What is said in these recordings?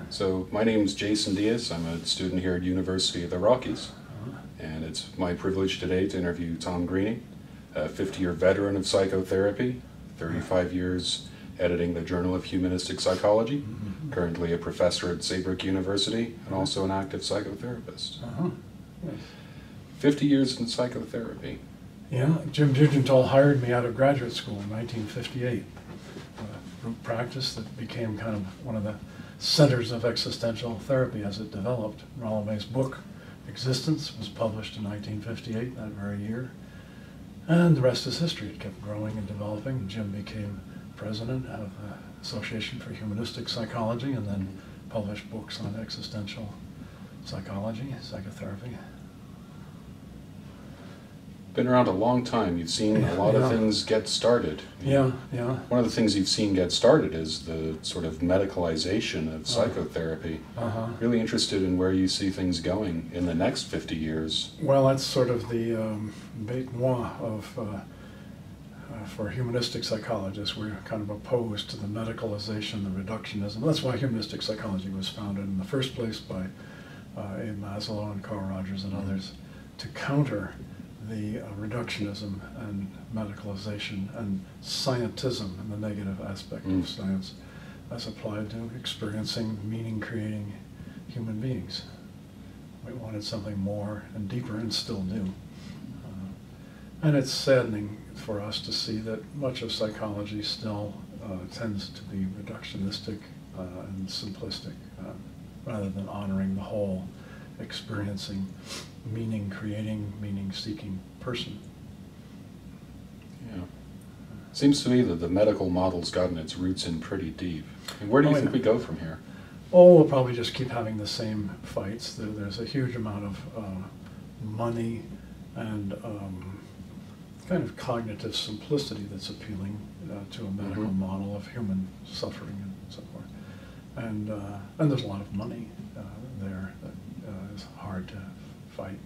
So my name's Jason Diaz. I'm a student here at University of the Rockies, and it's my privilege today to interview Tom Greening, a 50-year veteran of psychotherapy, 35 years editing the Journal of Humanistic Psychology, currently a professor at Saybrook University, and also an active psychotherapist. 50 years in psychotherapy. Yeah, Jim Dugenthal hired me out of graduate school in 1958. A group practice that became kind of one of the centers of existential therapy as it developed. Rollo May's book, Existence, was published in 1958, that very year. And the rest is history. It kept growing and developing. Jim became president of the Association for Humanistic Psychology and then published books on existential psychology, psychotherapy. Been around a long time. You've seen a lot of things get started. Yeah. One of the things you've seen get started is the sort of medicalization of psychotherapy. Really interested in where you see things going in the next 50 years. Well, that's sort of the bête noire of for humanistic psychologists. We're kind of opposed to the medicalization, the reductionism. That's why humanistic psychology was founded in the first place by Abe Maslow and Carl Rogers and others to counter the reductionism and medicalization and scientism and the negative aspect of science as applied to experiencing, meaning-creating human beings. We wanted something more and deeper and still do. And it's saddening for us to see that much of psychology still tends to be reductionistic and simplistic rather than honoring the whole experiencing, meaning-creating, meaning-seeking person. Yeah. Seems to me that the medical model's gotten its roots in pretty deep. And where do you think we go from here? Oh, we'll probably just keep having the same fights. There's a huge amount of money and kind of cognitive simplicity that's appealing to a medical model of human suffering and so forth. And there's a lot of money there that is hard to fight.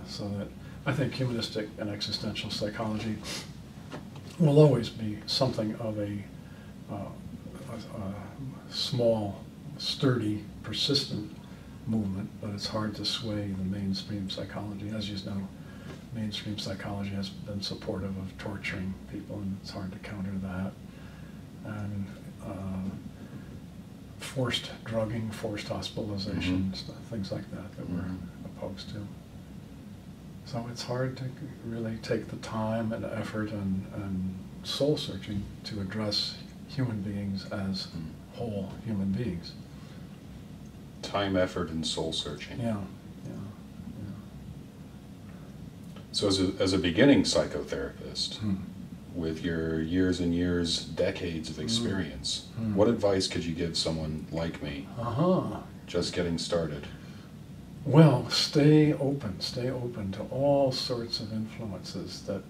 So that I think humanistic and existential psychology will always be something of a small, sturdy, persistent movement, but it's hard to sway the mainstream psychology. As you know, mainstream psychology has been supportive of torturing people, and it's hard to counter that. And forced drugging, forced hospitalizations, things like that we're opposed to. So it's hard to really take the time and effort and soul searching to address human beings as whole human beings. Time, effort, and soul searching. Yeah. So as a beginning psychotherapist, with your years and years, decades of experience, what advice could you give someone like me, just getting started? Well, stay open to all sorts of influences that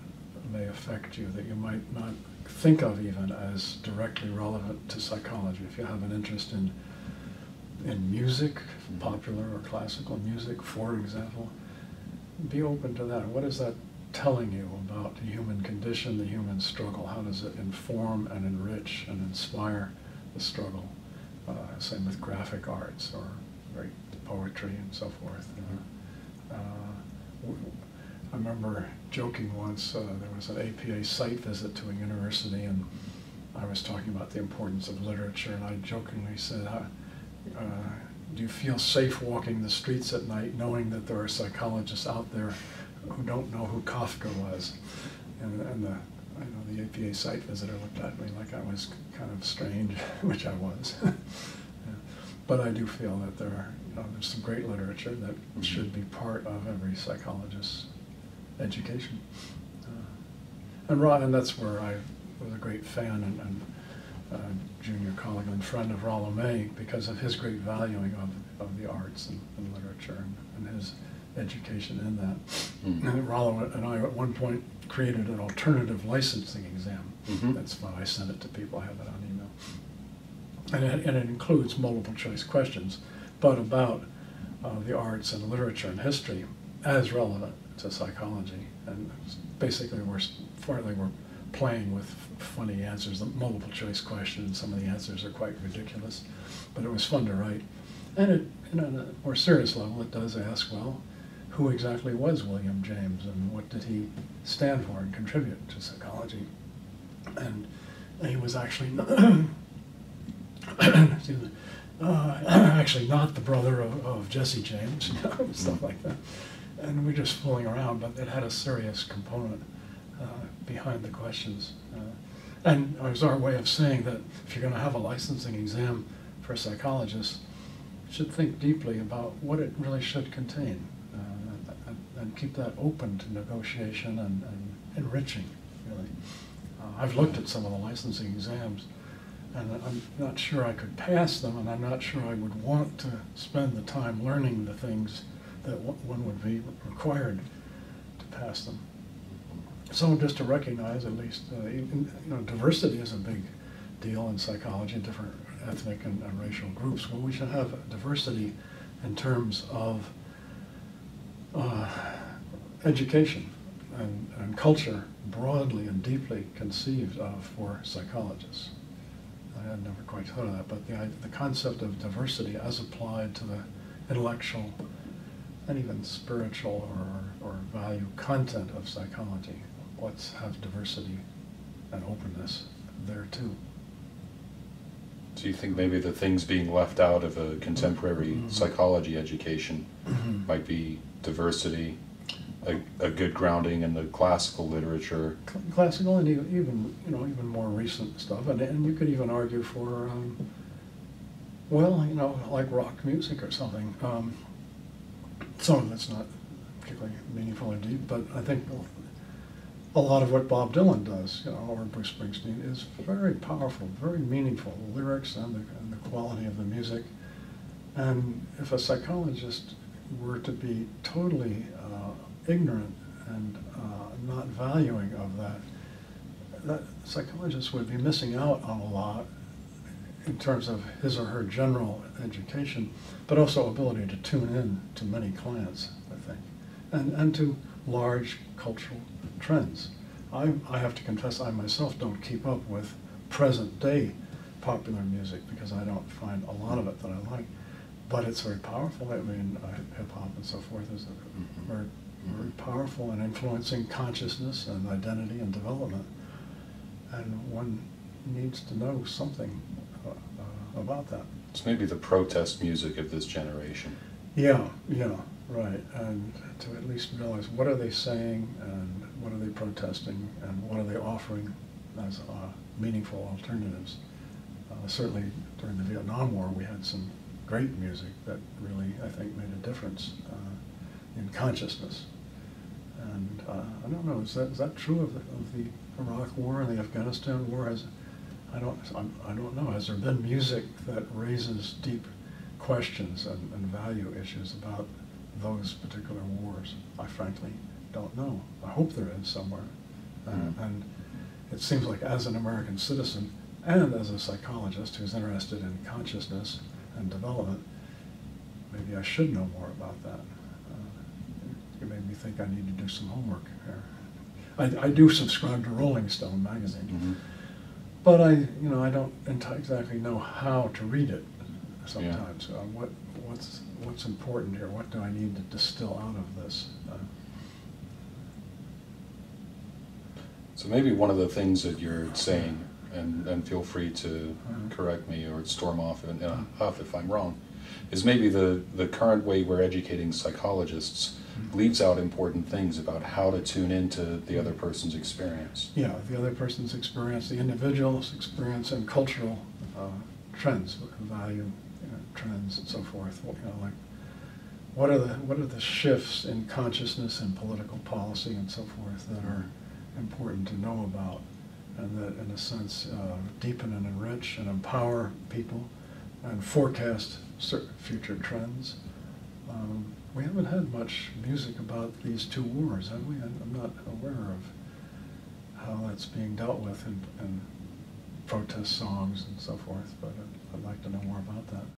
may affect you, that you might not think of even as directly relevant to psychology. If you have an interest in music, popular or classical music, for example, be open to that. What is that telling you about the human condition, the human struggle? How does it inform and enrich and inspire the struggle? Same with graphic arts or great poetry and so forth. I remember joking once, there was an APA site visit to a university, and I was talking about the importance of literature, and I jokingly said, do you feel safe walking the streets at night knowing that there are psychologists out there who don't know who Kafka was? And the APA site visitor looked at me like I was kind of strange, which I was. But I do feel that there's some great literature that should be part of every psychologist's education. And that's where I was a great fan and junior colleague and friend of Rollo May because of his great valuing of the arts and literature and his education in that. And Rollo and I at one point created an alternative licensing exam. That's fun. I sent it to people. I have it on email. And it includes multiple choice questions, but about the arts and literature and history as relevant to psychology. And basically we're playing with funny answers, the multiple choice questions. Some of the answers are quite ridiculous, but it was fun to write. And it, on a more serious level, it does ask, well, who exactly was William James, and what did he stand for and contribute to psychology? And he was actually excuse me, actually not the brother of Jesse James, stuff like that. And we're just fooling around, but it had a serious component behind the questions. And it was our way of saying that if you're going to have a licensing exam for psychologists, you should think deeply about what it really should contain, and keep that open to negotiation and enriching, really. I've looked at some of the licensing exams, and I'm not sure I could pass them, and I'm not sure I would want to spend the time learning the things that one would be required to pass them. So just to recognize, at least, diversity is a big deal in psychology, different ethnic and racial groups. Well, we should have diversity in terms of education and culture, broadly and deeply conceived of for psychologists. I had never quite thought of that, but the concept of diversity as applied to the intellectual and even spiritual or value content of psychology. Let's have diversity and openness there too. Do you think maybe the things being left out of a contemporary psychology education might be diversity, a good grounding in the classical literature? Classical and even more recent stuff, and you could even argue for, like rock music or something. Some of it's not particularly meaningful or deep, but I think a lot of what Bob Dylan does, or Bruce Springsteen, is very powerful, very meaningful. The lyrics and the quality of the music. And if a psychologist were to be totally ignorant and not valuing of that psychologist would be missing out on a lot in terms of his or her general education, but also ability to tune in to many clients, I think, and to large cultural trends. I have to confess, I myself don't keep up with present day popular music because I don't find a lot of it that I like, but it's very powerful. I mean, hip hop and so forth is very, very powerful in influencing consciousness and identity and development, and one needs to know something about that. It's maybe the protest music of this generation. Yeah, right. And to at least realize what are they saying and what are they protesting and what are they offering as meaningful alternatives. Certainly during the Vietnam War we had some great music that really, I think, made a difference in consciousness. And I don't know, is that true of the Iraq War and the Afghanistan War? I don't know. Has there been music that raises deep questions and value issues about those particular wars? I frankly don't know. I hope there is somewhere. And it seems like as an American citizen and as a psychologist who's interested in consciousness and development, maybe I should know more about that. You made me think I need to do some homework here. I do subscribe to Rolling Stone magazine, but I don't exactly know how to read it sometimes. Yeah. What's important here? What do I need to distill out of this? So maybe one of the things that you're saying, and feel free to correct me or storm off in a huff if I'm wrong, is maybe the current way we're educating psychologists leaves out important things about how to tune into the other person's experience. Yeah, the other person's experience, the individual's experience, and cultural trends, value trends, and so forth. Like what are the shifts in consciousness and political policy and so forth that are important to know about, and that, in a sense, deepen and enrich and empower people and forecast certain future trends. We haven't had much music about these two wars, have we? I'm not aware of how that's being dealt with in protest songs and so forth, but I'd like to know more about that.